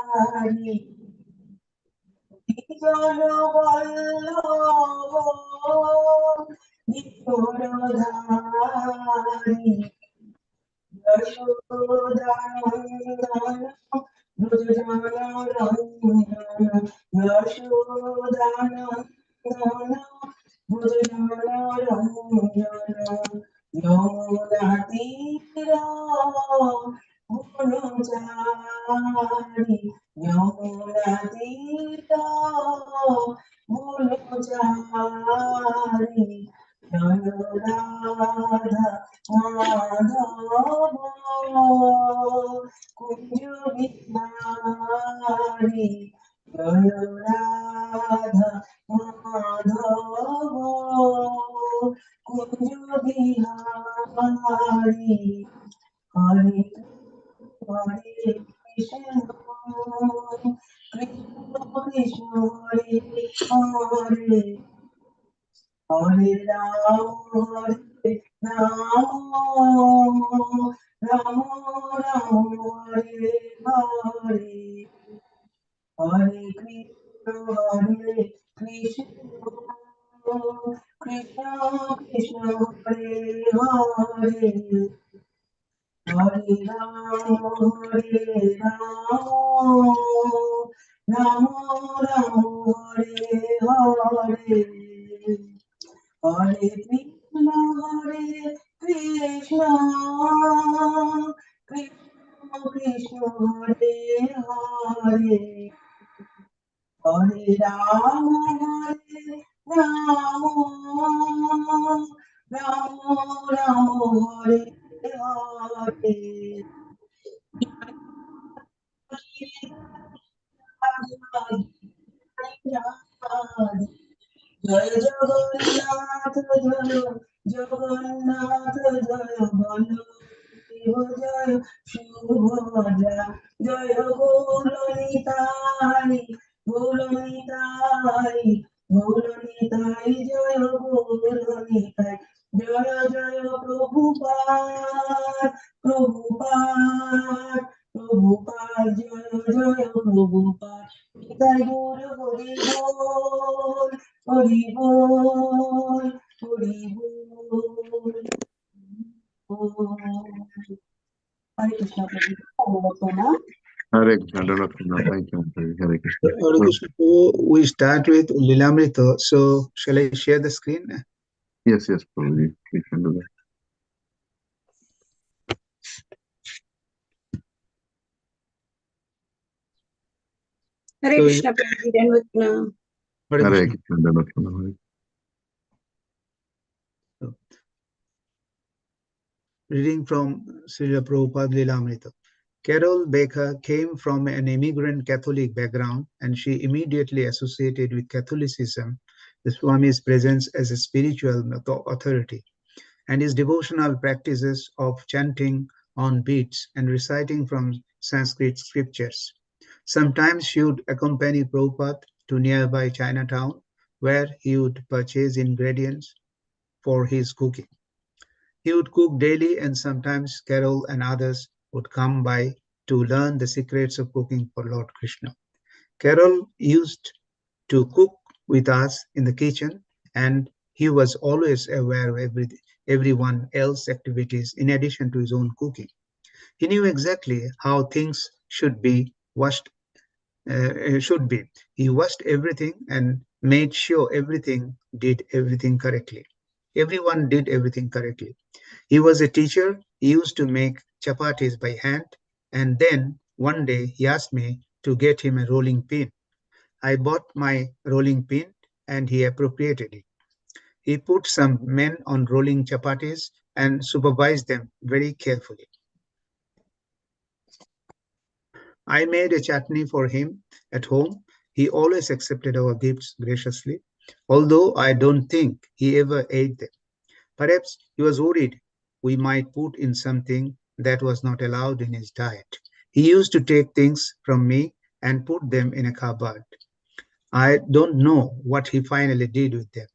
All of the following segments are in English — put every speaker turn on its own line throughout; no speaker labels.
ধারি বিজন বল্লভ ধারি যশোদানন্দন ব্রজজনরঞ্জন যশোদানন্দন ব্রজজনরঞ্জন যমুনাতীরা গুণচারি যমুনাতীরা গুণচারি জয় রাধা মাধব কুঞ্জ বিহারি জয় রাধা মাধব কুঞ্জ বিহারি হরে হরে কৃষ্ণ কৃষ্ণ কৃষ্ণ হরে হরে হরে রাম রাম রাম হরে হরে হরে কৃষ্ণ কৃষ্ণ কৃষ্ণ হরে হরে হরে রাম রাম রাম হরে হরে হরে কৃষ্ণ কৃষ্ণ কৃষ্ণ হরে হরে হরে রাম রাম রাম রাম হরে হরে জয় জগন্নাথ জয় জগন্নাথ জয় বল শিব জয় সুভদ্রা জয় গৌরনিতাই গৌরনিতাই গৌরনিতাই জয় গৌরনিতাই জয় জয় প্রভুপাদ প্রভুপাদ প্রভুপাদ জয় জয় প্রভুপাদ নিতাই গৌর হরি বল হরি বল হরি বল হরে কৃষ্ণ প্রভু
Hare Krishna, thank you. Hare Krishna.
Hare Krishna. We start with Lilamrita. So shall I share the screen?
Yes, probably. We can do that.
Hare Krishna, President with
Hare Krishna.
Reading from Srila Prabhupada Lilamrita. Carol Baker came from an immigrant Catholic background, and she immediately associated with Catholicism the Swami's presence as a spiritual authority, and his devotional practices of chanting on beats and reciting from Sanskrit scriptures. Sometimes she would accompany Prabhupada to nearby Chinatown, where he would purchase ingredients for his cooking. He would cook daily, and sometimes Carol and others would come by to learn the secrets of cooking for Lord Krishna. Carol used to cook with us in the kitchen, and he was always aware of everyone else's activities in addition to his own cooking. He knew exactly how things should be. He washed everything and made sure everyone did everything correctly. He was a teacher. He used to make chapatis by hand, and then one day he asked me to get him a rolling pin. I bought my rolling pin, and he appropriated it. He put some men on rolling chapatis and supervised them very carefully. I made a chutney for him at home. He always accepted our gifts graciously, although I don't think he ever ate them. Perhaps he was worried we might put in something that was not allowed in his diet. He used to take things from me and put them in a cupboard. I don't know what he finally did with them,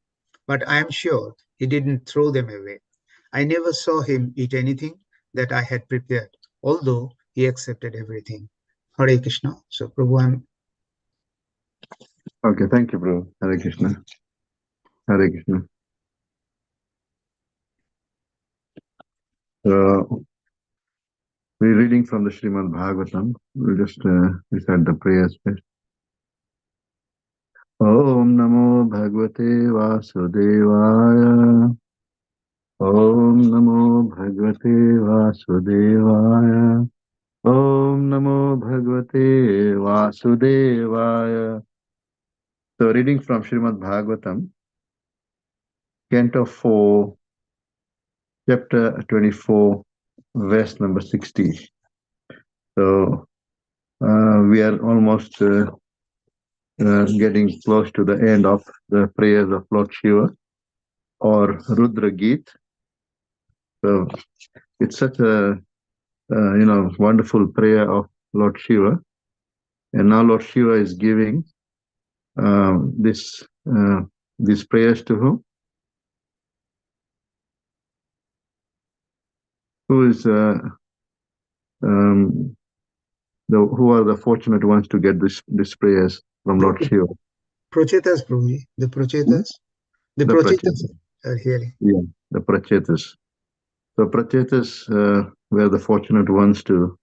but I am sure he didn't throw them away. I never saw him eat anything that I had prepared, although he accepted everything. Hare Krishna. So, Prabhu, I'm...
Okay, thank you, bro. Hare Krishna. Hare Krishna. We're reading from the Srimad Bhagavatam. We'll just recite the prayers first. Om Namo Bhagavate Vasudevaya. Om Namo Bhagavate Vasudevaya. Om Namo Bhagavate Vasudevaya. So, reading from Srimad Bhagavatam, Canto 4, Chapter 24, verse number 60. So, we are almost getting close to the end of the prayers of Lord Shiva, or Rudra Geet. So, it's such a wonderful prayer of Lord Shiva. And now Lord Shiva is giving these prayers to whom? Who is who are the fortunate ones to get this prayers from Lord Shiva?
Prachetas, Prabhuji. The Prachetas. The Prachetas are hearing.
Yeah, the Prachetas. So Prachetas were the fortunate ones to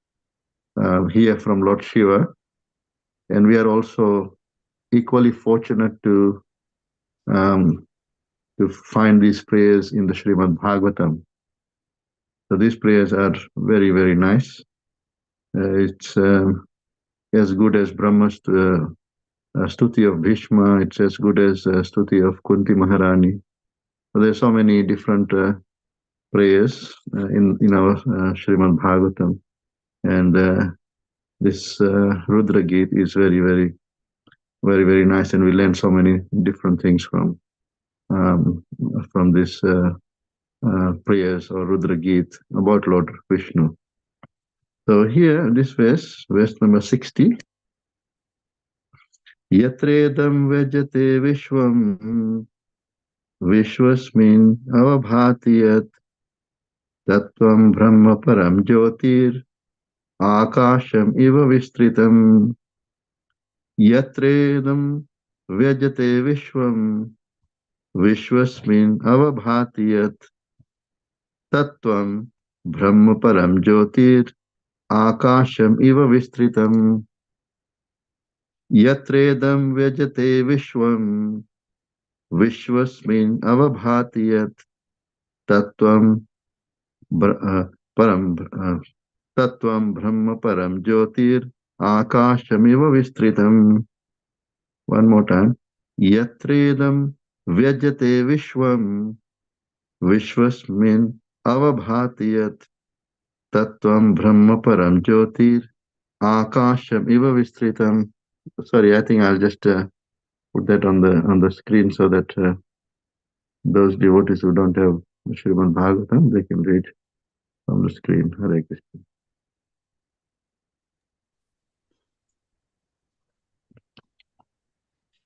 hear from Lord Shiva, and we are also equally fortunate to find these prayers in the Srimad Bhagavatam. So these prayers are very, very nice. It's as good as Brahma's Stuti of Bhishma. It's as good as Stuti of Kunti Maharani. So there's so many different prayers in our Srimad Bhagavatam, and this Rudra Geet is very, very, very, very nice, and we learn so many different things from this prayers or Rudra Geet about Lord Vishnu. So here, this verse number 60. Yatredam vejate vishvam vishwasmin avabhatiyat tattvam brahma param jyotir akasham iva vistritam. Yatredam vejate vishvam vishwasmin avabhatiyat tattvam brahma param jyotir akasham iva vistritam. Yatredam vyajate vishvam vishwasmin avabhatiyat tattvam param tattvam brahma param jyotir akashamiva vistritam. One more time. Yatredam vyajate vishvam vishwasmin avabhatiyat tattvam brahma param jyotir akashamiva vistritam. Sorry, I think I'll just put that on the screen so that those devotees who don't have Srimad Bhagavatam, they can read on the screen. Hare Krishna.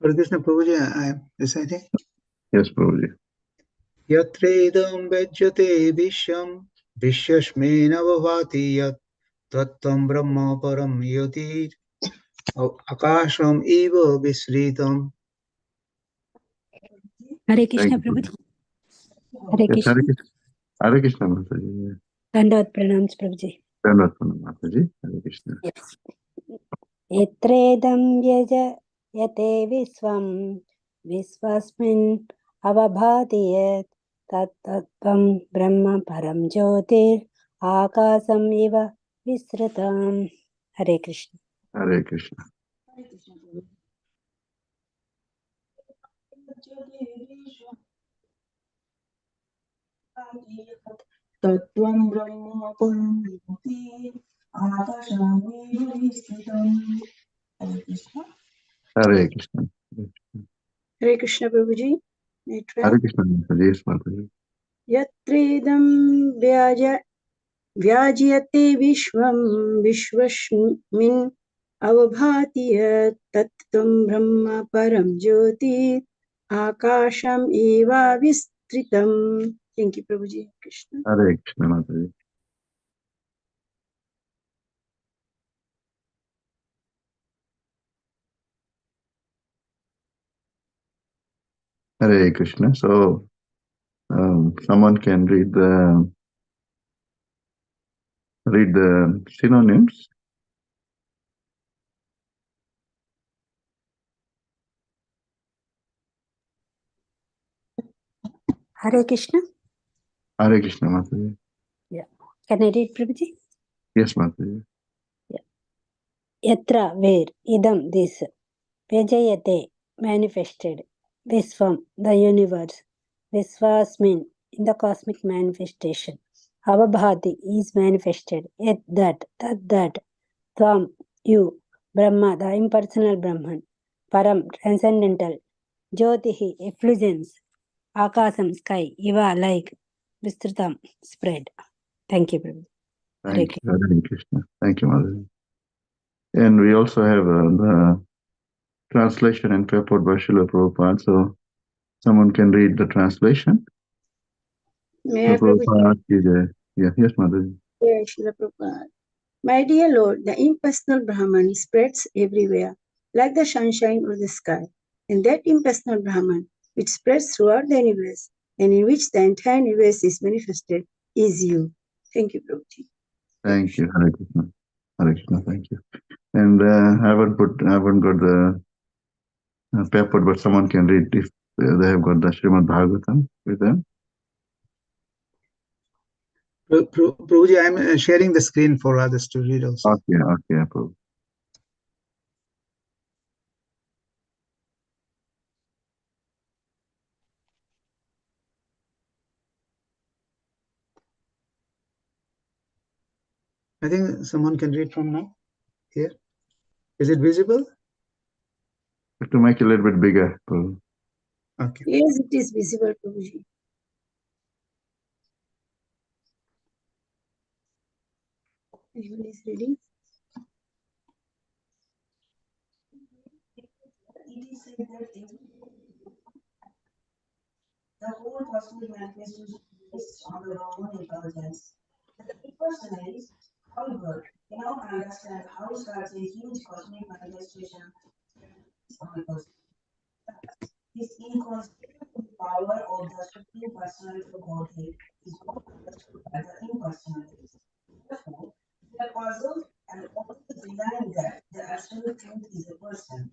Hare Krishna, Prabhuji, I am reciting.
Yes, Prabhuji.
Yatredam vejjate visham vishwasminavavati yat tattvam brahma param yotir akasham eva visritam.
Hare Krishna,
Thank you,
Prabhuji. Hare
Yes,
Krishna.
Hare Krishna, Mataji.
Dandavat pranams, Prabhuji.
Dandavat Mataji. Hare Krishna.
Yes. Yatredam yate visvam visvasmin avabhatiyat tattvam brahma param jyotir akasam iva visratam. Hare Krishna.
Hare Krishna.
Tattvam brahma param jyoti akashami vistritam. Hare Krishna.
Hare Krishna.
Hare Krishna, Prabhuji.
Hare Krishna, Mataji. Yes, Mataji.
Yatredam vyajyate vishvam vishwasmin avabhatiyat tattvam brahma param jyoti akasham eva vistritam. Thank you, Prabhuji. Krishna.
Hare Krishna, Mataji. Hare Krishna. So, someone can read the synonyms.
Hare Krishna.
Hare Krishna, Mataji.
Yeah. Can I read, Prabhuji?
Yes, Mataji.
Yatra, where, idam, this, vyajayate, manifested, visvam, the universe, visvasmin, in the cosmic manifestation, avabhati, is manifested, yet that, tvam, you, Brahma, the impersonal Brahman, param, transcendental, jyotihi, effulgence, akasam, sky, iva, like, vistrutam, spread. Thank you, Prabhu.
Thank you, Hare Krishna. Thank you, Mataji. And we also have the translation and purport by Srila Prabhupada. So, someone can read the translation.
May I,
Prabhupada ki jai. Yeah, yes, Mataji.
Srila Prabhupada. My dear Lord, the impersonal Brahman spreads everywhere, like the sunshine or the sky. And that impersonal Brahman, which spreads throughout the universe, and in which the entire universe is manifested, is you. Thank you, Prabhuji.
Thank you, Hare Krishna. Hare Krishna, thank you. And I haven't got the paper, but someone can read if they have got the Srimad Bhagavatam with them.
Prabhuji, I'm sharing the screen for others to read also.
Okay, Prabhu.
I think someone can read from now. Here. Is it visible?
To make it a little bit bigger, Prabhu.
Okay.
Yes, it is visible, Prabhuji. Anyone is reading?
It is said that the whole cosmic manifestation rests on the Brahman intelligence. The impersonalists, however, cannot understand how such a huge cosmic manifestation is on a person. This inconceivable power of the Supreme Personality of Godhead is not understood by the impersonalists. Therefore, they are puzzled and always denying that the absolute truth is a person.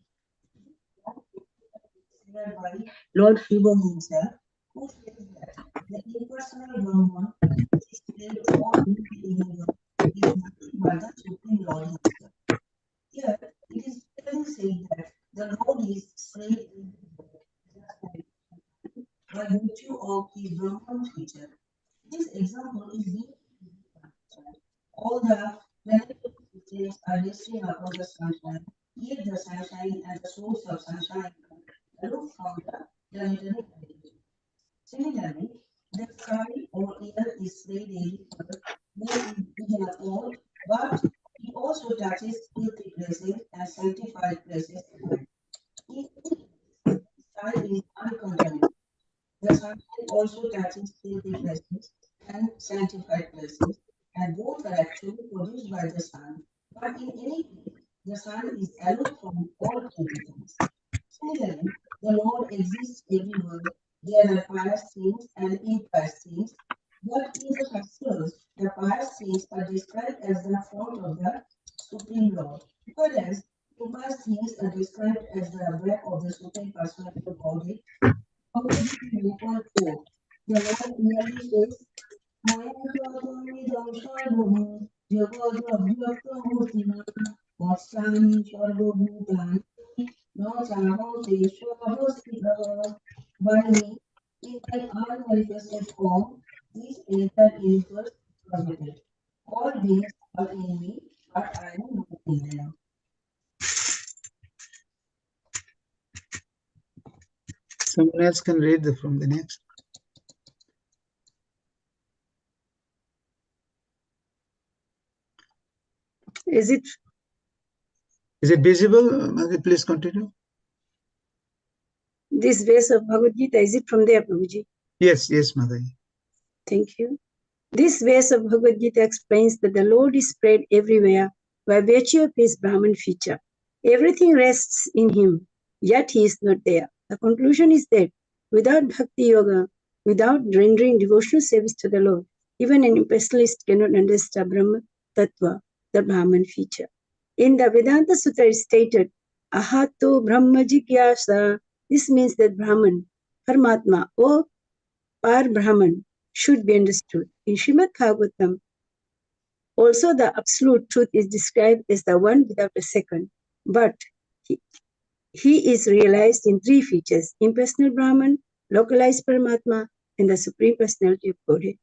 By Lord Shiva himself, who says that the impersonal Brahman displayed all in the universe is nothing but the Supreme Lord himself. Here, it is clearly said that the Lord is displayed in by virtue of his Brahman feature. This example is being all the planetary systems are resting upon the sunshine, yet the sunshine and the source of sunshine aloof from the planetary gravity. Similarly, the sky or air is sprayed everywhere, where it is an old, but it also touches filthy places and sanctified places alike. In the sky is uncontaminated. The sunshine also touches filthy places and sanctified places, and both are actually produced by the sun. But in any case, the sun is aloof from all filthy things. Similarly, the Lord exists everywhere. There are pious things and impious things, but in the festivals, the pious things are described as the front of the Supreme Lord, whereas impious things are described as the back of the Supreme Personality of Godhead. Bhagavad Gita 1.4. The Lord clearly says, Maya Katamidam Sarvam Jagadabhyaktamurtina Vatsami Sarvabhutani No Chahamte Swabhastita. By me, in my unmanifested form, this entire universe is permitted. All beings are in me, but I am not in them.
Someone else can read from the next.
Is it
visible? Please continue.
this verse of Bhagavad Gita? Is it from there, Prabhuji?
Yes, Mother.
Thank you. This verse of Bhagavad Gita explains that the Lord is spread everywhere by virtue of his Brahman feature. Everything rests in him, yet he is not there. The conclusion is that without Bhakti Yoga, without rendering devotional service to the Lord, even an impersonalist cannot understand Brahma Tattva, the Brahman feature. In the Vedanta Sutra, it is stated, Ahato Brahma Jigyasa. This means that Brahman, Paramatma, or Par Brahman, should be understood. In Srimad Bhagavatam, also the absolute truth is described as the one without a second, but he is realized in three features: impersonal Brahman, localized Paramatma, and the Supreme Personality of Godhead.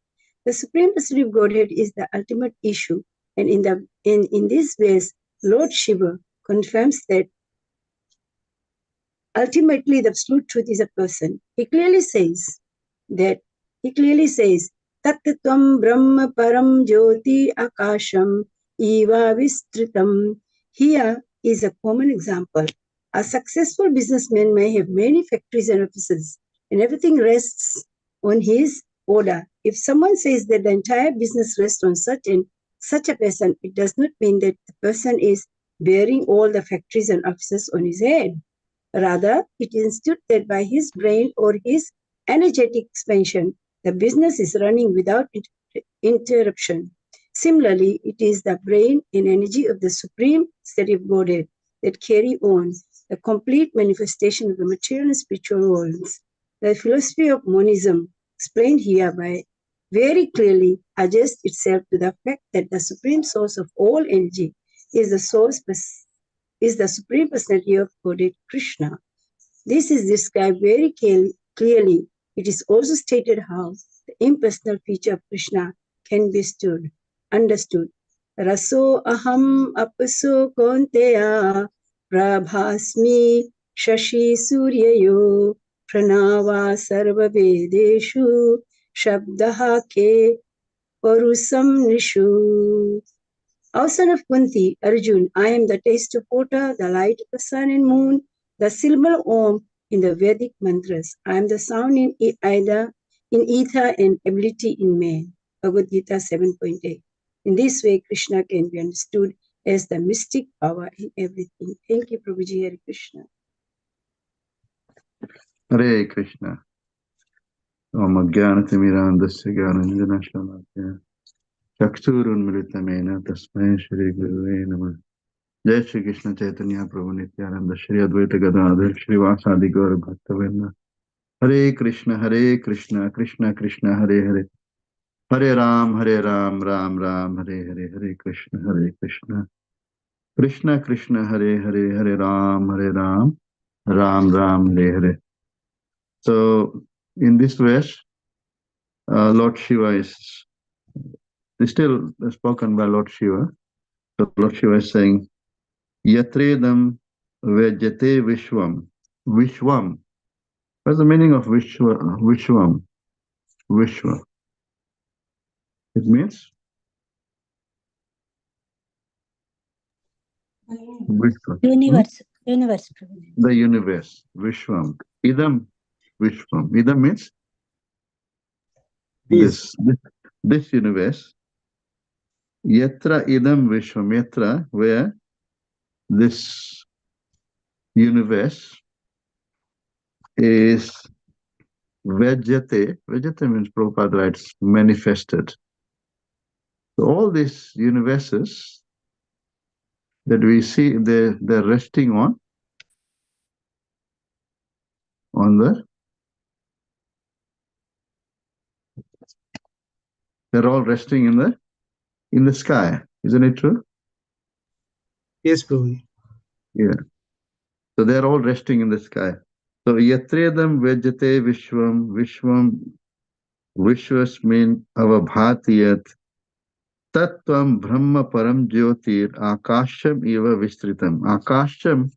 The Supreme Personality of Godhead is the ultimate issue, and in this ways, Lord Shiva confirms that ultimately the absolute truth is a person. He clearly says, Tattvam Brahma Param Jyoti Akasham Eva Vistritam. Here is a common example. A successful businessman may have many factories and offices, and everything rests on his order. If someone says that the entire business rests on such a person, it does not mean that the person is bearing all the factories and offices on his head. Rather, it is understood that by his brain or his energetic expansion, the business is running without interruption. Similarly, it is the brain and energy of the Supreme Study of Godhead that carry on the complete manifestation of the material and spiritual worlds. The philosophy of monism, explained hereby, very clearly adjusts itself to the fact that the supreme source of all energy is the Supreme Personality of Godhead, Krishna. This is described very clearly. It is also stated how the impersonal feature of Krishna can be understood. Raso aham apaso konteya prabhasmi shashi suryayo pranava sarva vedeshu shabdaha ke parusam nishu. O son of Kunti, Arjun, I am the taste of water, the light of the sun and moon, the syllable Om in the Vedic mantras. I am the sound in ether and ability in man. Bhagavad Gita 7.8. In this way, Krishna can be understood as the mystic power in everything. Thank you, Prabhuji. Hare Krishna.
Hare Krishna. Om Jnanatimirandasya Jnananjana Shalakya Chakshurunmilitamena Tasmai Shri Gurave Namah. Jai Shri Krishna Chaitanya Prabhu Nityananda Shri Advaita Gadadhar Shri Vasadi Gaura Bhaktavinda. Hare Krishna, Krishna Krishna, Hare Hare. Hare Ram, Ram Ram, Hare Hare. Hare Krishna, Krishna Krishna, Hare Hare. Hare Ram, Ram Ram, Hare Hare. So, in this verse, Lord Shiva is still spoken by Lord Shiva. So Lord Shiva is saying, Yatredam Vejate Vishwam. Vishwam. What's the meaning of Vishwam? Vishwa. It means Vishwa.
Universe. Universe. Prabhuji.
The universe. Vishwam. Idam Vishwam. Idam means this universe. Yatra idam Vishwam. Yatra, where this universe is Vejate. Vejate means Prabhupada writes manifested. So all these universes that we see, they're resting on they're all resting in the sky. Isn't it true?
Yes, Prabhuji.
Yeah. So they're all resting in the sky. So Yatredam Vejate Vishwam. Vishwas mean avabhatiyat. Tattvam Brahma Param Jyotir Akasham Eva Vistritam. Akasham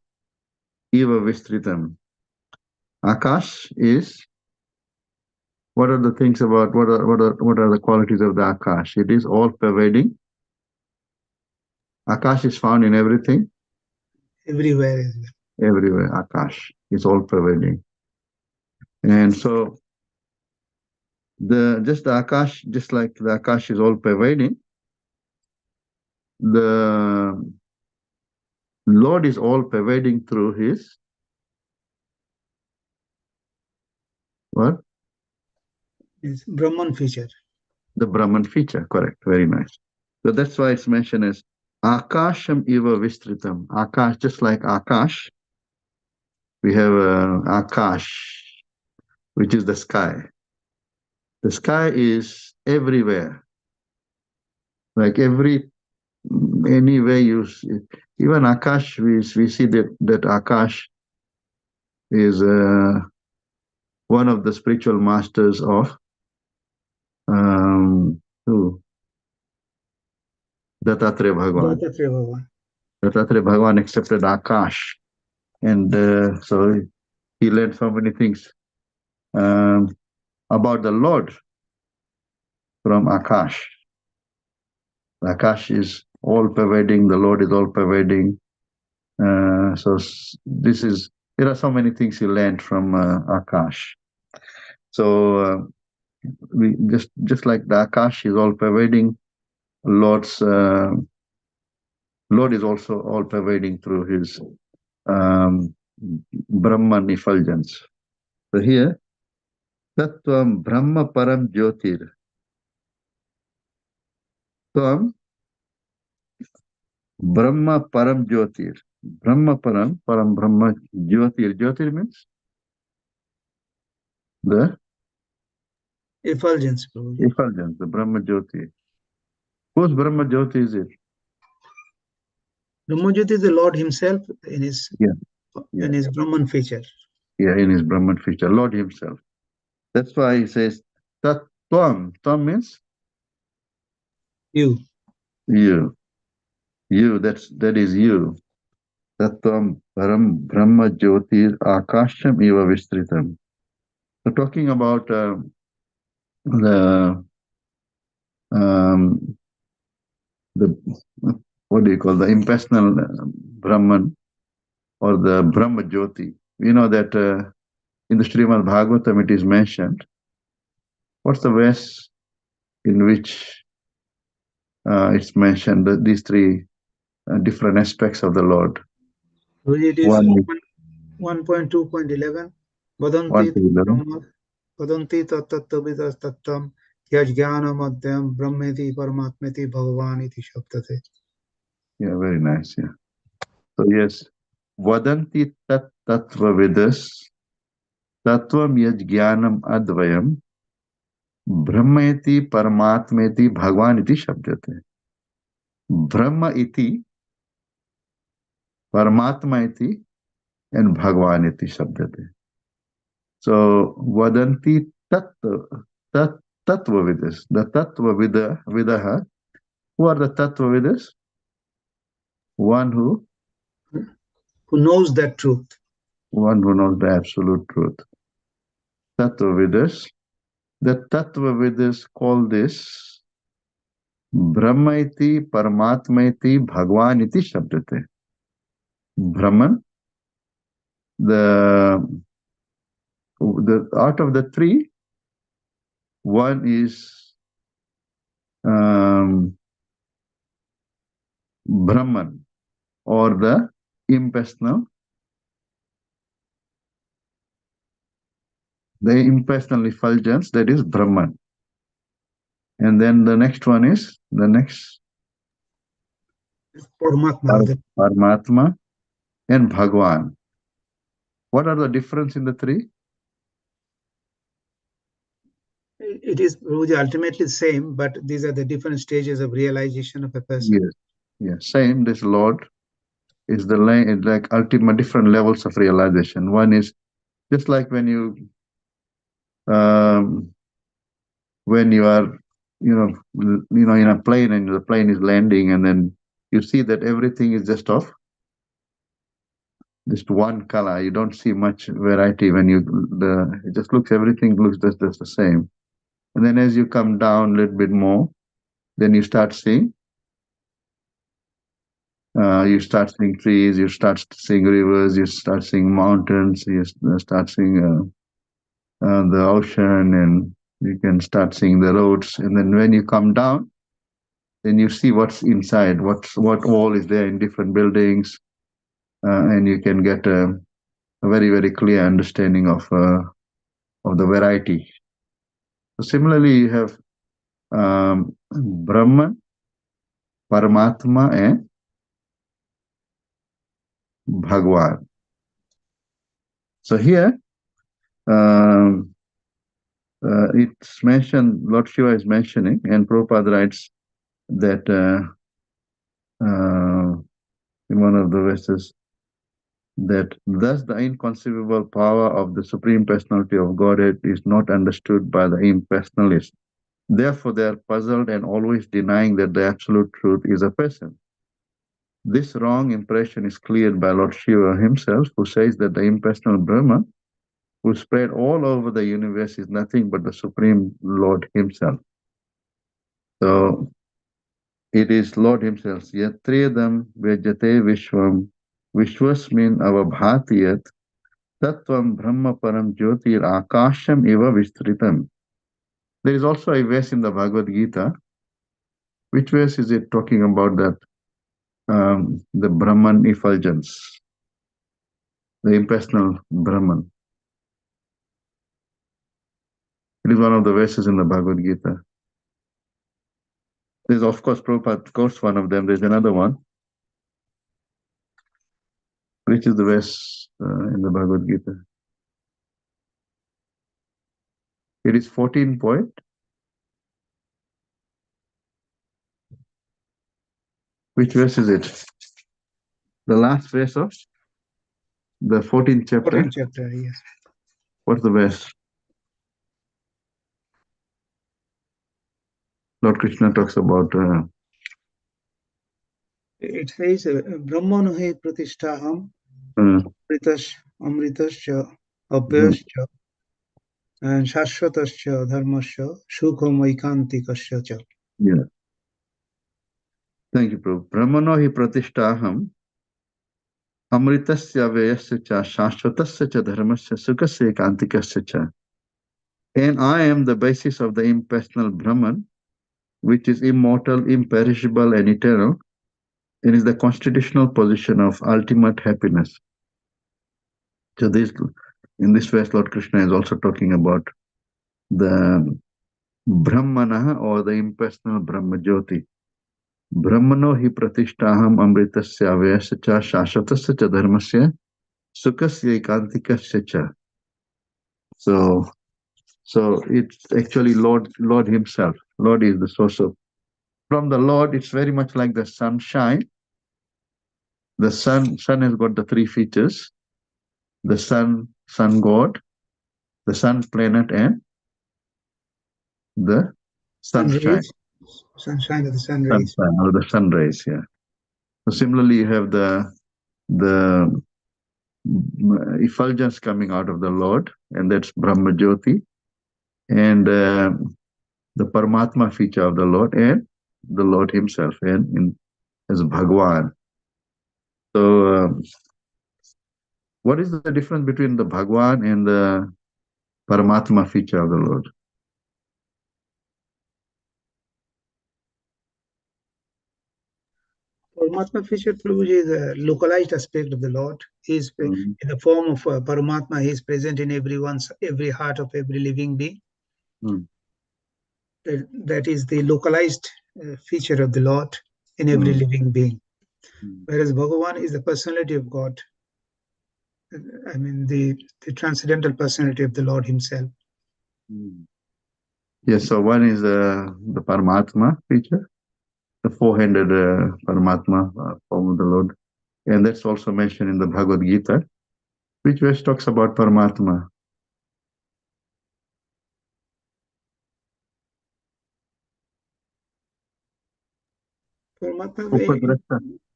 Eva Vistritam. Akash is, what are the things about, what are the qualities of the Akash? It is all pervading. Akash is found in everything.
Everywhere as well.
Everywhere, Akash is all pervading. And so just the Akash, just like the Akash is all pervading, the Lord is all pervading through his what?
It's Brahman feature.
The Brahman feature, correct. Very nice. So that's why it's mentioned as Akasham Iva Vistritam. Akash, just like Akash, we have Akash, which is the sky. The sky is everywhere. Like anywhere you see, even Akash, we see that Akash is one of the spiritual masters of who? Dattatreya Bhagwan.
Dattatreya Bhagwan.
Dattatreya Bhagwan accepted Akash, and so he learned so many things about the Lord from Akash. Akash is all pervading, the Lord is all pervading. So there are so many things he learned from Akash. So we just like the Akash is all pervading, Lord is also all pervading through his Brahman effulgence. So here, Tattvam Brahma Param Jyotir. Tvam Brahma Param Jyotir. Brahma Param Brahma Jyotir. Jyotir means the
Effulgence, Prabhuji.
effulgence, the Brahma Jyoti. Whose Brahma Jyoti is it?
Brahmajyoti is the Lord himself in his
Yeah.
in his Brahman feature.
Yeah, in his Brahman feature, Lord himself. That's why he says Tat Tvam. Tvam means
You.
you. You, that is you. Tattvam Param Brahma Jyotir Akasham Eva Vistritam. So talking about the what do you call the impersonal Brahman or the Brahma Jyoti. We know that in the Srimad Bhagavatam it is mentioned. What's the verse in which it's mentioned that these three different aspects of the Lord?
Prabhuji, it is
One
1.2.11.
one
Vadanti
to 11.
Brahma Vadanti tattattavidas tattam yajnana madhyam brahmeti paramatmeti bhagavan iti shabdate.
Yeah, very nice. Yeah. So yes, Vadanti tat tattva vidas tattvam yajnanam advayam brahmeti paramatmeti bhagavan iti shabdate. Brahma iti, Paramatma iti, and Bhagavan iti shabdate. So Vadanti tattva vidas. The tattva vidaha. Who are the tattva vidas? One who
knows that truth.
knows the absolute truth. Tattva vidas. The tattva vidas call this Brahma iti, Paramatma iti, Bhagavan iti shabdate. Brahman, the out of the three, one is Brahman, or the impersonal, effulgence, that is Brahman. And then the next one is Paramatma and Bhagwan. What are the difference in the three?
It is ultimately the same, but these are the different stages of realization of a person.
Yes, same. This Lord is like ultimate different levels of realization. One is just like when you are, in a plane and the plane is landing, and then you see that everything is just one color. You don't see much variety when everything looks just the same. And then as you come down a little bit more, then you start seeing trees, you start seeing rivers, you start seeing mountains, you start seeing the ocean, You can start seeing the roads, and then when you come down, then you see what's inside, what all is there in different buildings, and you can get a very, very clear understanding of the variety. So similarly, you have Brahman, Paramatma, and Bhagwan. So here, it's mentioned, Lord Shiva is mentioning, and Prabhupada writes that in one of the verses, that thus the inconceivable power of the Supreme Personality of Godhead is not understood by the impersonalists. Therefore, they are puzzled and always denying that the absolute truth is a person. This wrong impression is cleared by Lord Shiva himself, who says that the impersonal Brahma, who spread all over the universe, is nothing but the Supreme Lord himself. So it is Lord himself. Yatredam vejate vishvam vishwasmin avabhatiyat tattvam brahma param jyotir akasham eva vistritam. There is also a verse in the Bhagavad Gita. Which verse is it talking about that? The Brahman effulgence, the impersonal Brahman. It is one of the verses in the Bhagavad Gita. There's, of course, Prabhupada quotes one of them. There's another one. Which is the verse in the Bhagavad Gita? It is 14 point. Which verse is it? The last verse of the 14th chapter.
14th chapter, yes.
What's the verse? Lord Krishna talks about.
It says, Brahmanohe pratishtaham amritascha abhyascha and shashvatascha dharmascha sukham aikantikascha cha.
Yeah. Thank you, Prabhu. Brahmano hi pratishtaham amritasya vyasya cha shashvatasya cha dharmasya sukasya ekantikasya cha. And I am the basis of the impersonal Brahman, which is immortal, imperishable, and eternal. It is the constitutional position of ultimate happiness. So in this verse, Lord Krishna is also talking about the Brahmana, or the impersonal Brahma Jyoti. Brahmano hi pratishtaham amritasya vyasya cha shashvatasya cha dharmasya sukasya ekantikasya cha. So it's actually Lord himself. Lord is the source of. From the Lord, it's very much like the sunshine. The sun has got the three features: the sun god, the sun planet, and the sunshine.
Sunshine of the sun rays.
Sunshine, or the sun rays, yeah. So similarly, you have the effulgence coming out of the Lord, and that's Brahma Jyoti, and the Paramatma feature of the Lord, and the Lord himself, and as Bhagwan. So what is the difference between the Bhagwan and the Paramatma feature of the Lord?
Paramatma feature, Prabhuji, is a localized aspect of the Lord. He is in the form of Paramatma. He is present in every heart of every living being. That is the localized feature of the Lord in every living being. Whereas Bhagavan is the personality of God. I mean, the transcendental personality of the Lord himself.
Yes, so one is the Paramatma feature, the four-handed Paramatma form of the Lord. And that's also mentioned in the Bhagavad Gita, which verse talks about Paramatma.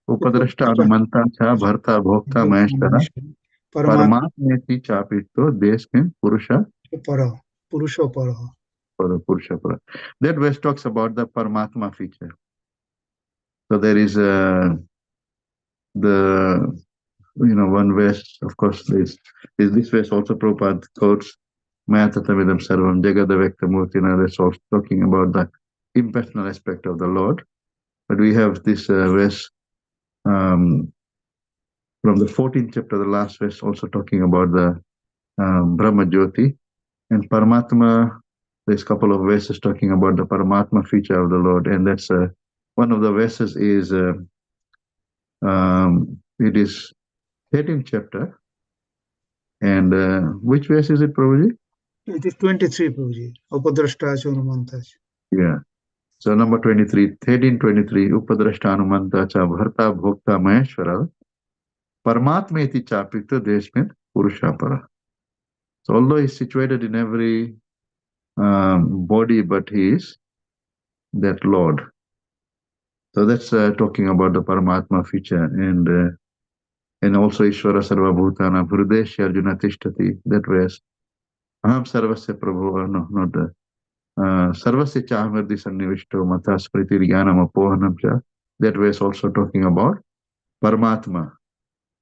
Upadrashta Anumanta Cha Bharta Bhokta Maheshwara Paramatmeti Chapito Desmin Purusha
Purusha Para.
That verse talks about the Paramatma feature. So there is one verse, of course, is this verse also Prabhupada quotes, Maya tatamidam sarvam jagadavektamurtina. That's also talking about the impersonal aspect of the Lord. But we have this verse from the 14th chapter, the last verse, also talking about the Brahma Jyoti. And Paramatma, there's a couple of verses talking about the Paramatma feature of the Lord. And that's one of the verses is, it is 13th chapter. And which verse is it, Prabhuji?
It is 23, Prabhuji. Upadrashta Chanumantaj.
Yeah. So number 23, 13:23, Upadrashtanumanta cha bharta bhokta maheshwara paramatmeti chapikta deshmit purushapara. So although he's situated in every body, but he is that Lord. So that's talking about the Paramatma feature, and also Ishvara Sarva Bhutana Hrideshya Arjuna Tishtati. That verse. Aham Sarvasya Prabhu. No, not the. Sarvasya Chahamirdi Sannivishto Mata Spriti Jnanam Apohanam Cha. That verse also talking about Paramatma.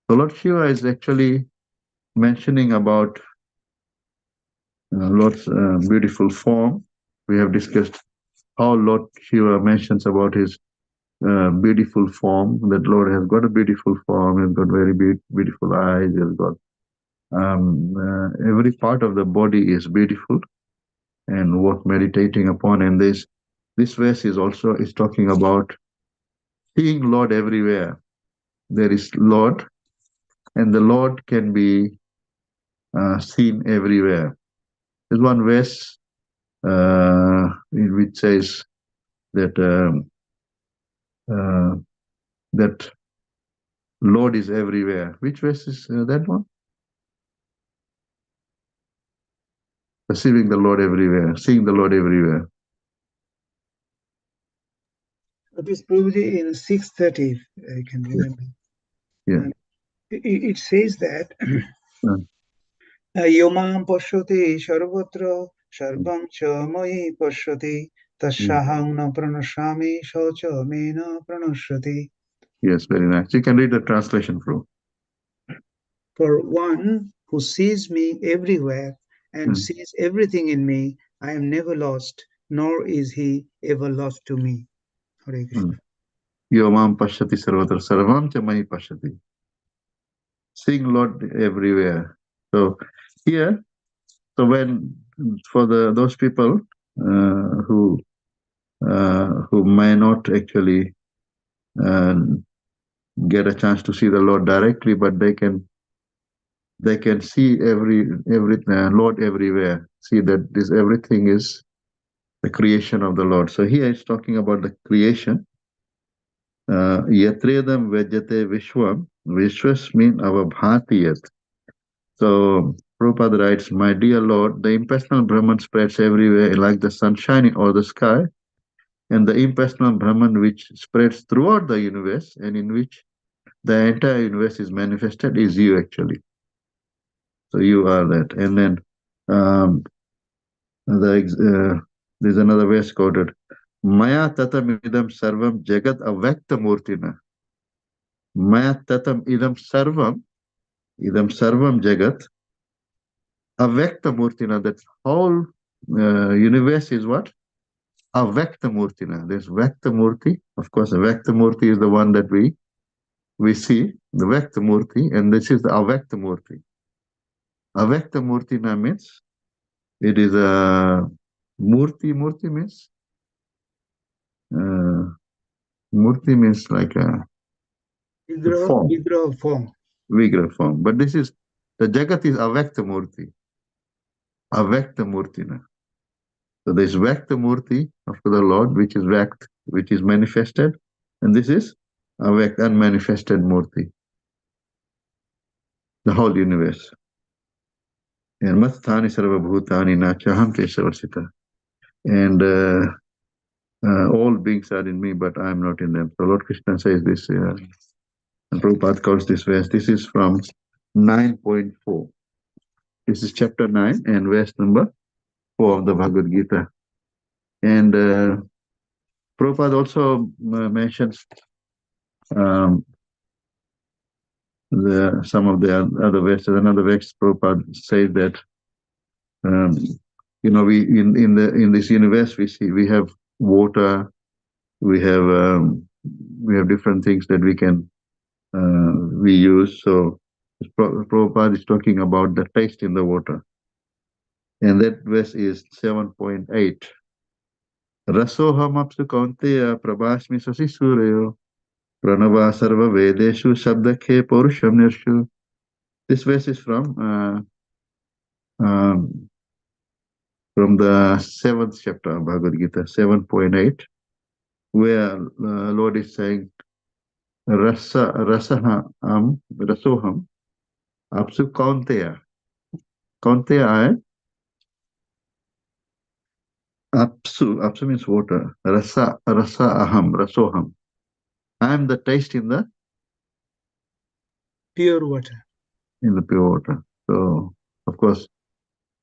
So Lord Shiva is actually mentioning about Lord's beautiful form. We have discussed how Lord Shiva mentions about his beautiful form. That Lord has got a beautiful form, he has got very beautiful eyes, he has got every part of the body is beautiful and worth meditating upon. And this verse is talking about seeing Lord everywhere. There is Lord, and the Lord can be seen everywhere. There's one verse in which says that that Lord is everywhere. Which verse is that one? Perceiving the Lord everywhere, seeing the Lord everywhere.
It is Prabhuji in 630, I can remember.
Yeah.
It says that
Uh,
Yomam Pashyati Sarvatra Sarvam Cha Mayi Pashyati Tasyaham Na Pranashami Socha Mena Pranashyati.
yes, very nice. You can read the translation through.
For one who sees me everywhere and
Mm.
sees everything in me, I am never lost, nor is he ever lost to me. Hare Krishna.
Yomam pashyati sarvatra sarvam cha mahi pashyati. Seeing Lord everywhere. So here, so when for those people who may not actually get a chance to see the Lord directly, but they can see every Lord everywhere. See that this everything is the creation of the Lord. So here it's talking about the creation. Yatredam vejate vishwam. Vishwas mean avabhatiyat. So Prabhupada writes, my dear Lord, the impersonal Brahman spreads everywhere like the sunshine or the sky, and the impersonal Brahman which spreads throughout the universe and in which the entire universe is manifested is you actually. So you are that. And then there's another verse quoted, Maya tatam idam sarvam jagat avakta murtina. Maya tatam idam sarvam jagat avakta murtina. That whole universe is what? Avakta murtina. There's Vakta Murti. Of course, the Vakta Murti is the one that we see, the Vakta Murti, and this is the Avakta Murti. Avakta Murtina means it is a Murti. Murti means Murti means like a form,
Vigraha form.
Vigraha form. But this is the Jagat is Avakta Murti. Avakta Murtina. So there is Vakta Murti of the Lord, which is Vakt, which is manifested, and this is Avakt, unmanifested Murti, the whole universe. And Mathani Sarva Bhutani Nachaham Kesavarsita. And all beings are in me, but I am not in them. So Lord Krishna says this, and Prabhupada calls this verse. This is from 9.4. This is chapter 9 and verse number 4 of the Bhagavad Gita. And Prabhupada also mentions some of the other verses. Another verse, Prabhupada says that We in this universe we have water, we have different things that we use. So Prabhupada is talking about the taste in the water, and that verse is 7.8. Rasoham apsu kaunteya prabhasmi sasi suryo pranava sarva vedeshu shabdakhe purusham nirshu. This verse is from the 7th chapter of Bhagavad Gita, 7.8, where Lord is saying, rasoham apsu kaunteya. Kaunteya apsu means water. Rasa aham, rasoham. I am the taste in the
Pure water.
pure water. So of course,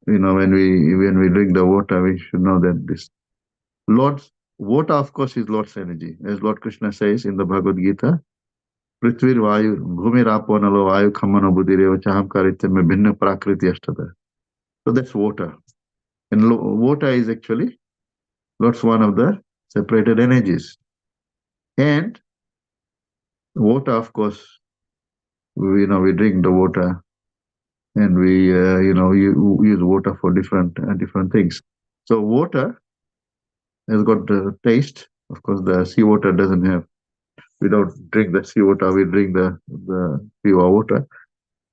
when we drink the water, we should know that this Lord's water, of course, is Lord's energy. As Lord Krishna says in the Bhagavad Gita, Prithvir Vayu, Bhumi Rapo Nalo Vayu Khamano Buddhireva Chaham Karitya Bhinna Prakriti Ashtada. So that's water. And water is actually Lord's one of the separated energies. And water, of course, we drink the water, and we use water for different things. So water has got the taste. Of course, the seawater doesn't have. We don't drink the seawater. We drink the pure water.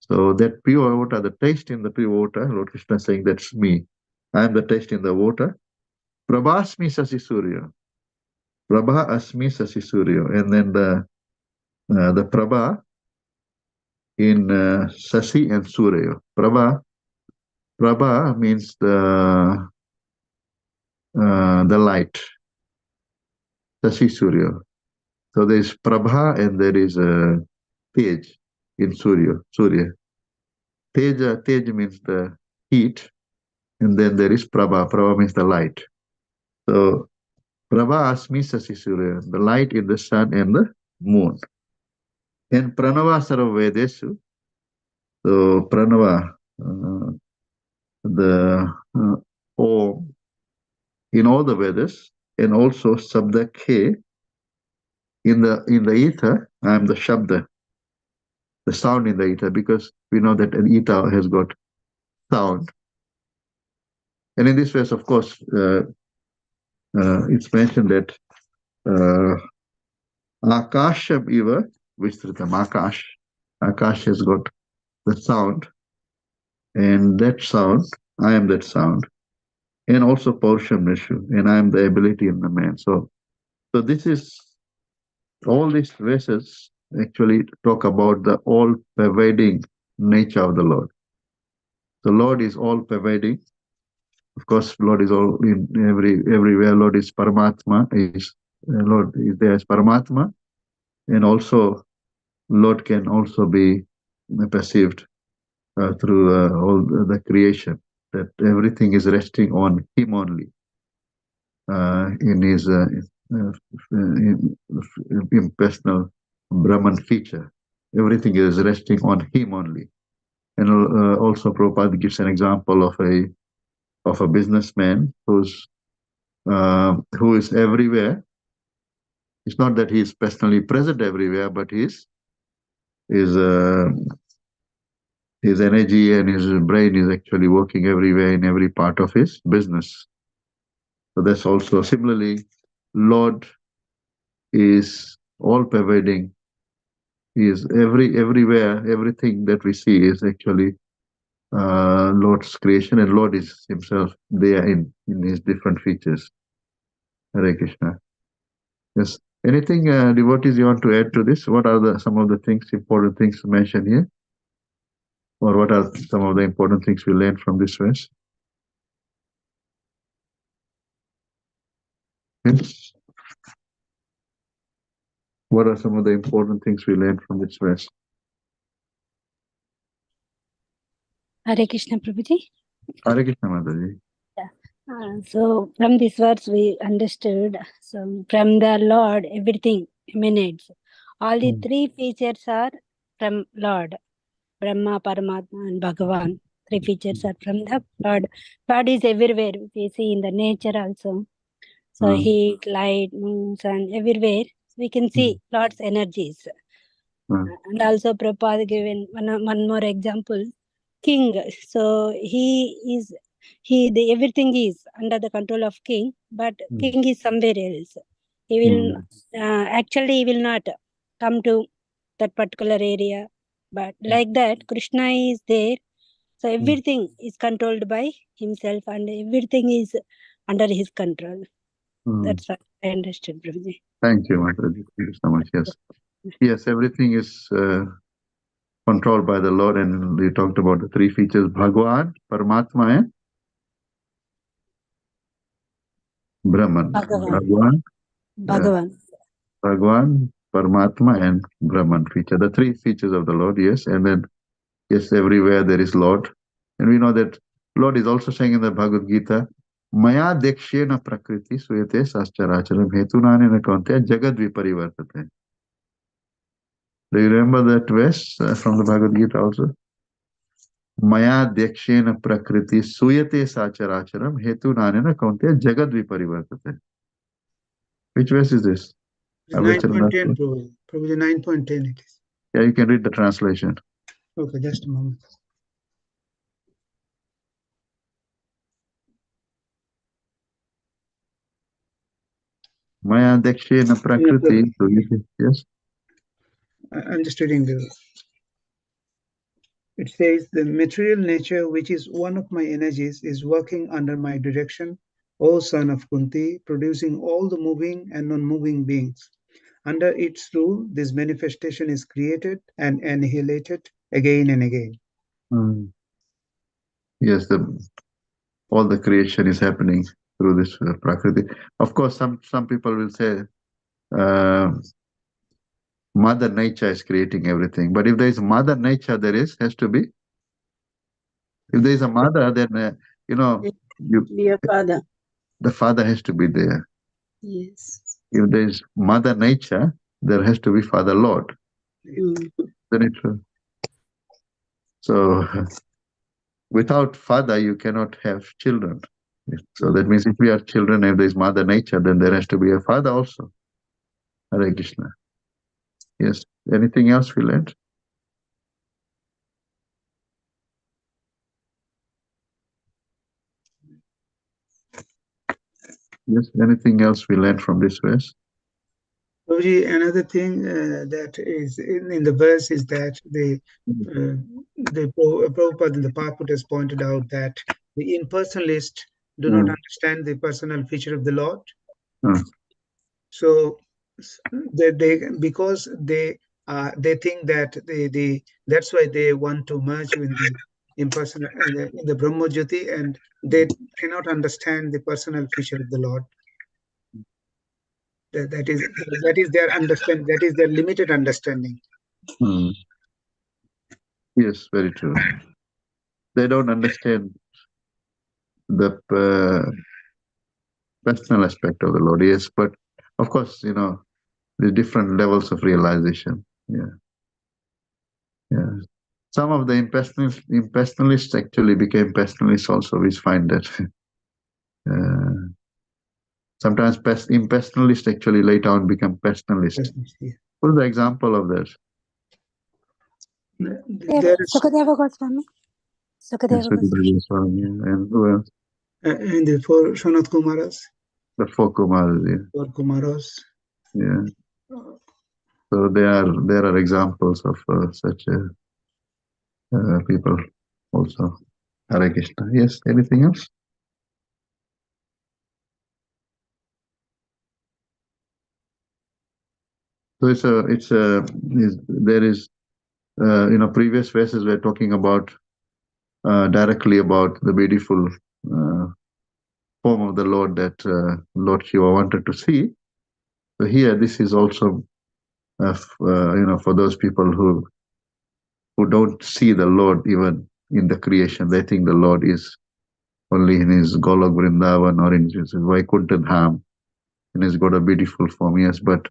So that pure water, the taste in the pure water, Lord Krishna is saying, that's me. I am the taste in the water. Prabha asmi sasi surya. Prabha asmi sasi surya. And then the Prabha in Sasi and Surya. Prabha means the light. Sasi Surya. So there is Prabha and there is Tej in Surya. Tej means the heat, and then there is Prabha. Prabha means the light. So Prabha asmi Sasi Surya, the light in the sun and the moon. And Pranava Sarva Vedesu. So Pranava, the Om in all the Vedas, and also Sabda K in the ether. I am the Shabda, the sound in the ether, because we know that an ether has got sound. And in this verse, of course, it's mentioned that Akasham Iva Vistritam. Akash has got the sound, and that sound, I am that sound, and also Paurusham Nishu, and I am the ability in the man. So this is, all these verses actually talk about the all-pervading nature of the Lord. The Lord is all-pervading. Of course, Lord is all in everywhere. Lord is Paramatma. Lord is there as Paramatma, and also Lord can also be perceived through all the creation. That everything is resting on Him only, in His impersonal Brahman feature. Everything is resting on Him only. And also Prabhupada gives an example of a businessman who is everywhere. It's not that he is personally present everywhere, but his energy and his brain is actually working everywhere in every part of his business. So that's also similarly, Lord is all-pervading. He is everywhere. Everything that we see is actually Lord's creation, and Lord is Himself there in His different features. Hare Krishna. Yes. Anything, devotees, you want to add to this? What are some of the important things to mention here? Or what are some of the important things we learned from this verse? Yes. What are some of the important things we learned from this verse?
Hare Krishna Prabhuji.
Hare Krishna, Mataji.
So from this verse we understood, so from the Lord everything emanates. All the three features are from Lord, Brahma, Paramatma and Bhagavan. Three features are from the Lord. Lord is everywhere. We see in the nature also. So heat, light, moon, sun, everywhere we can see Lord's energies. And also Prabhupada given one more example. King. So everything is under the control of king, but king is somewhere else. He will actually he will not come to that particular area, but like that Krishna is there. So everything is controlled by himself and everything is under his control. That's what I understood, Prabhuji.
Thank you, Mataji. Thank you so much. Yes. Yes, everything is controlled by the Lord, and we talked about the three features: Bhagwan, Paramatma, and Brahman.
Bhagavan.
Bhagwan, Paramatma, and Brahman feature. The three features of the Lord, yes. And then, yes, everywhere there is Lord. And we know that Lord is also saying in the Bhagavad Gita, Maya dekshena prakriti suyate sascharacharam hetunanena kaunteya jagad viparivartate. Do you remember that verse from the Bhagavad Gita also? Maya dekshena prakriti suyate sacharacharam hetunanena kaunteya jagad viparivartate. Which verse is this?
9.10, probably 9.10 it is.
Yeah, you can read the translation.
Okay, just a moment.
Maya dekshena prakriti suyate. Yes.
I'm just reading the. It says, the material nature, which is one of my energies, is working under my direction, O son of Kunti, producing all the moving and non-moving beings. Under its rule, this manifestation is created and annihilated again and again.
Yes, all the creation is happening through this Prakriti. Of course, some people will say Mother Nature is creating everything. But if there is Mother Nature, has to be. If there is a mother, then
Be a father.
the father has to be there.
Yes.
If there is Mother Nature, there has to be Father Lord. Isn't it true? So without father, you cannot have children. So that means if we are children, if there is Mother Nature, then there has to be a father also. Hare Krishna. Yes. Anything else we learned? Yes. Anything else we learned from this verse?
Another thing that is in the verse is that the Prabhupada in the Purport has pointed out that the impersonalists do not understand the personal feature of the Lord. So because they think that that's why they want to merge with the impersonal in the Brahma Jyoti, and they cannot understand the personal feature of the Lord. That is their understanding. That is their limited understanding.
Yes, very true. They don't understand the personal aspect of the Lord. Yes, but of course, there's different levels of realization. Yeah. Some of the impersonalists actually became personalists also. We find that sometimes impersonalists actually later on become personalists. What is the example of that?
Sukadeva Goswami.
And who else?
And the four Sanat Kumaras.
The four Kumaras. Yeah.
Four Kumaras.
Yeah. So there are examples of such people also. Hare Krishna. Yes. Anything else? So there is previous verses were talking about directly about the beautiful form of the Lord that Lord Shiva wanted to see. So here, this is also for those people who don't see the Lord even in the creation. They think the Lord is only in his Golok Vrindavan or in his Vaikuntha Dham, and he's got a beautiful form. Yes, but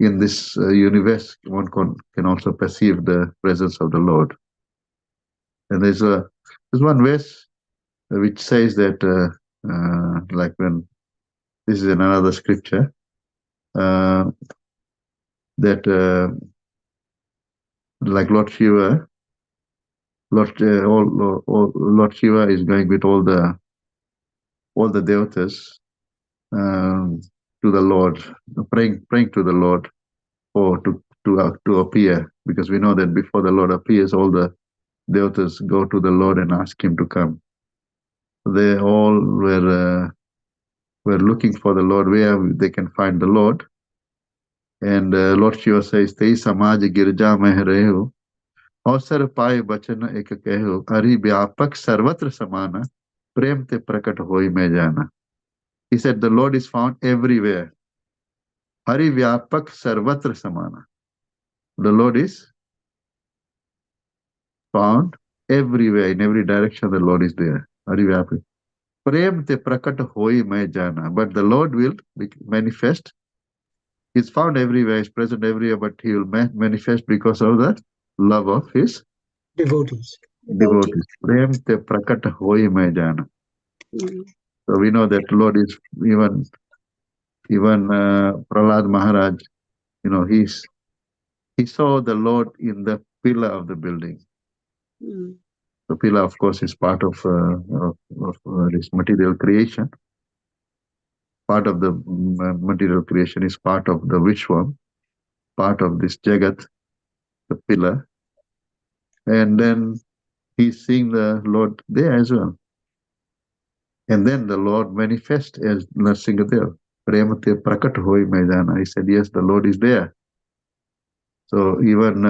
in this universe, one can also perceive the presence of the Lord. And there's one verse which says that, like when this is in another scripture, that like Lord Shiva, Lord Shiva is going with all the devatas to the Lord, praying to the Lord for to appear, because we know that before the Lord appears, all the devatas go to the Lord and ask him to come. They all were looking for the Lord, where they can find the Lord. And Lord Shiva says, "Tei samaj girja meh reho, अवसर पाए बचन एक कहो, हरि व्यापक सर्वत्र समाना, प्रेम ते प्रकट होई मैं जाना." He said, the Lord is found everywhere. Hari Vyapak Sarvatra Samana. The Lord is found everywhere, in every direction the Lord is there. Hari Vyapak. Prem te prakat hoi main jana. But the Lord will manifest. He's found everywhere, he's present everywhere, but he will manifest because of the love of his
Devotees.
devotees. Prem te prakat hoi main jana. So we know that Lord is even Prahlad Maharaj, he saw the Lord in the pillar of the building. The pillar, of course, is part of this material creation. Part of the material creation is part of the Vishwam, part of this Jagat, the pillar. And then he's seeing the Lord there as well. And then the Lord manifests as Narsingadev. Premate prakat hoi maidana. He said, yes, the Lord is there. So even,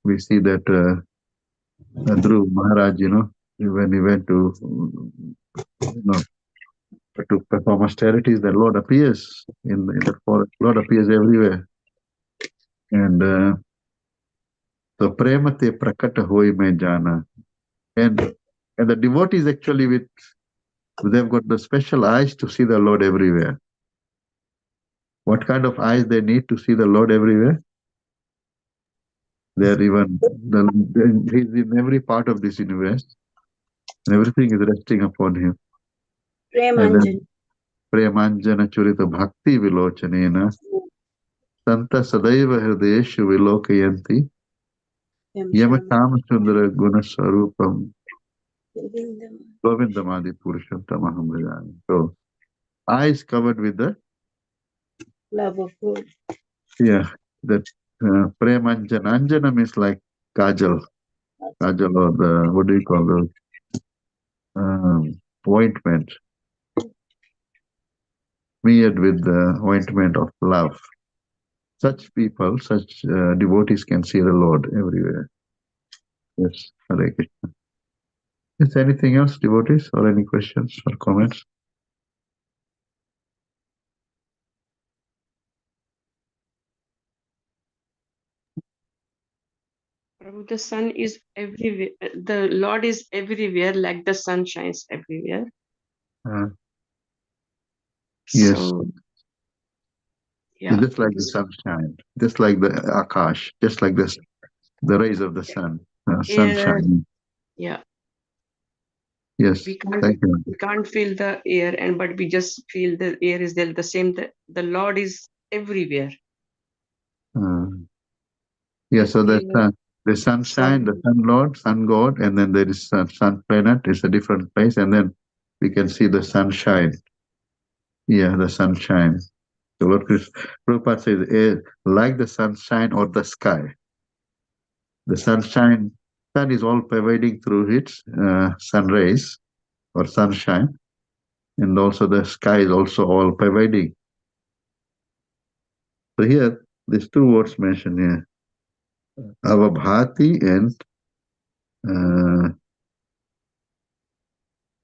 we see that Dhruv Maharaj, when he went to, to perform austerities, the Lord appears in the forest. Lord appears everywhere. And so premate prakata hoi mein jana. And the devotees actually they've got the special eyes to see the Lord everywhere. What kind of eyes they need to see the Lord everywhere? They're he's in every part of this universe, and everything is resting upon him.
Premanjan.
Premanjana churita bhakti vilochanena santa sadaiva hridayeshu vilokayanti yamacham sundara guna sarupam govindamadi purushottamaham bhajami. So eyes covered with the
Love of God.
that premanjana. Anjana means like kajal or the, what do you call those, ointment, smeared with the ointment of love. Such people, such devotees can see the Lord everywhere. Yes, Hare Krishna. Is there anything else, devotees, or any questions or comments?
Prabhu, the sun is everywhere. The Lord is everywhere, like the sun shines everywhere.
Yes.
So, yeah.
Just like the sunshine, just like the akash, just like this, the rays of the sun, sunshine.
Yeah.
Yes. Thank you.
We can't feel the air, but we just feel the air is there. The same. The Lord is everywhere.
So the sunshine, the sun Lord, sun God, and then there is sun planet. It's a different place, and then we can see the sunshine. Yeah, the sunshine. So what Prabhupada says, like the sunshine or the sky. The sun is all pervading through its sun rays or sunshine, and also the sky is also all pervading. So here, these two words mentioned here, avabhati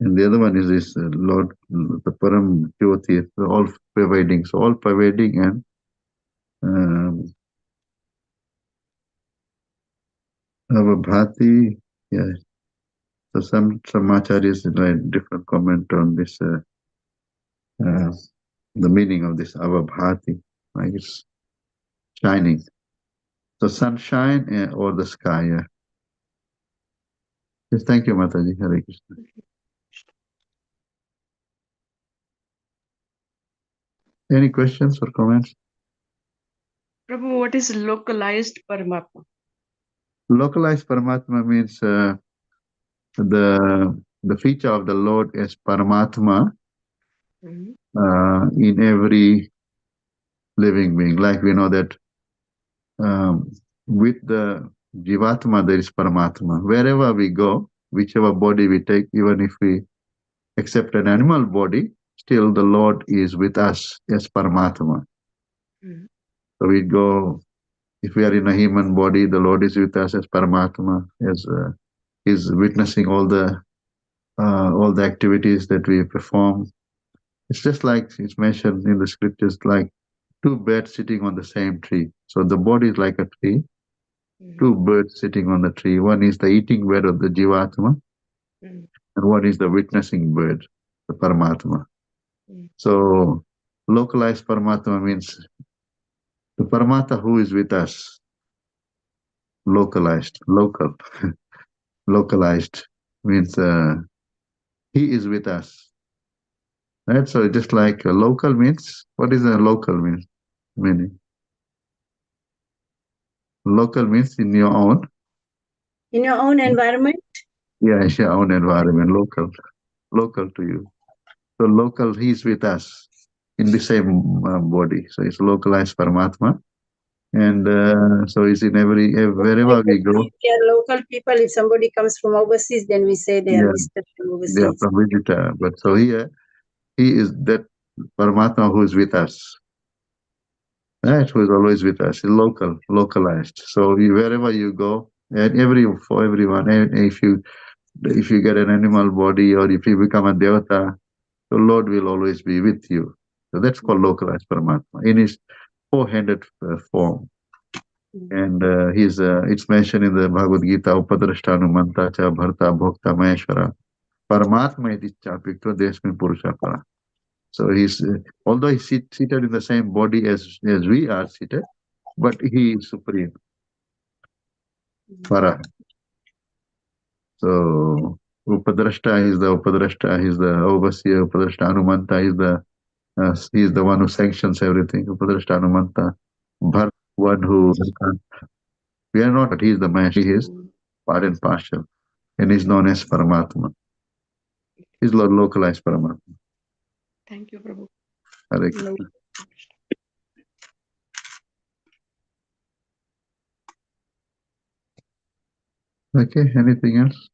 and the other one is this Lord, the Param Jyoti, all pervading. So all pervading and avabhati, yeah. So some acharyas write different comment on this, the meaning of this avabhati, like it's shining. So sunshine or the sky. Yeah. Yes, thank you, Mataji. Hare Krishna. Any questions or comments?
Prabhu, what is localized Paramatma?
Localized Paramatma means the feature of the Lord is Paramatma in every living being. Like we know that with the Jivatma there is Paramatma. Wherever we go, whichever body we take, even if we accept an animal body, still the Lord is with us as Paramatma. So we go, if we are in a human body, the Lord is with us as Paramatma, as is witnessing all the activities that we perform. It's just like it's mentioned in the scriptures, like two birds sitting on the same tree. So the body is like a tree, two birds sitting on the tree. One is the eating bird of the Jivatma, and one is the witnessing bird, the Paramatma. So localized Paramatma means the Paramatma who is with us, localized, local. Localized means he is with us. Right? So just like local means, what is a local meaning? Local means in your own.
In your own environment?
Yeah, it's your own environment, local to you. So local, he is with us in the same body. So it's localized Paramatma. And so it's in wherever we go.
We are local people. If somebody comes from overseas, then we say they are visited from overseas.
They are from visitor. But so here, he is that Paramatma who is with us. Right, who is always with us, localized. So wherever you go, and for everyone, and if you get an animal body or if you become a devata, the Lord will always be with you. So that's called localized Paramatma in his four-handed form. And it's mentioned in the Bhagavad Gita, Upadrashtanu Manta Cha Bharta Bhokta Maheshwara. Paramatma iti chapikto desmin purusha para. So although he's seated in the same body as we are seated, but he is supreme. Para. So Upadrashta is the overseer. Upadrashta Anumanta he is the one who sanctions everything. Upadrashta Anumanta. Bhart, one who we are not, but he is the Mahesh. He is part and partial. And is known as Paramatma. He is localized Paramatma.
Thank you, Prabhu.
Hare Krishna. Okay, anything else?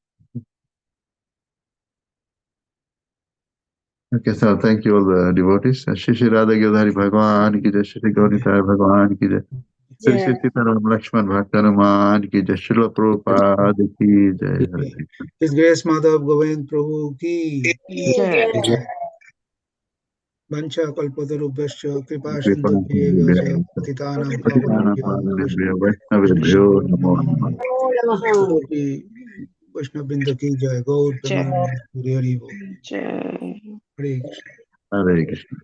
Okay, so thank you all the devotees. Shri Shri Radha Girdhari Bhagwan ki jai, Shri Gauritai Bhagwan ki jai, Shri Shri Sitaram Lakshman Bhaktanuman ki jai, Srila Prabhupada ki jai. Hare Krishna.
His Grace Madhav Govinda Prabhu ki
Jai.
Vancha kalpatarubhyascha kripa
Kripa
sindhubhyeva cha patitanam pavanebhyo
Vaishnavebhyo namo namah.
Gauri Vaishnavrinda ki jai, Gaur
Jai.
Premanand Hari Hari Bol.
Jai.
Hare Krishna.
Hare Krishna.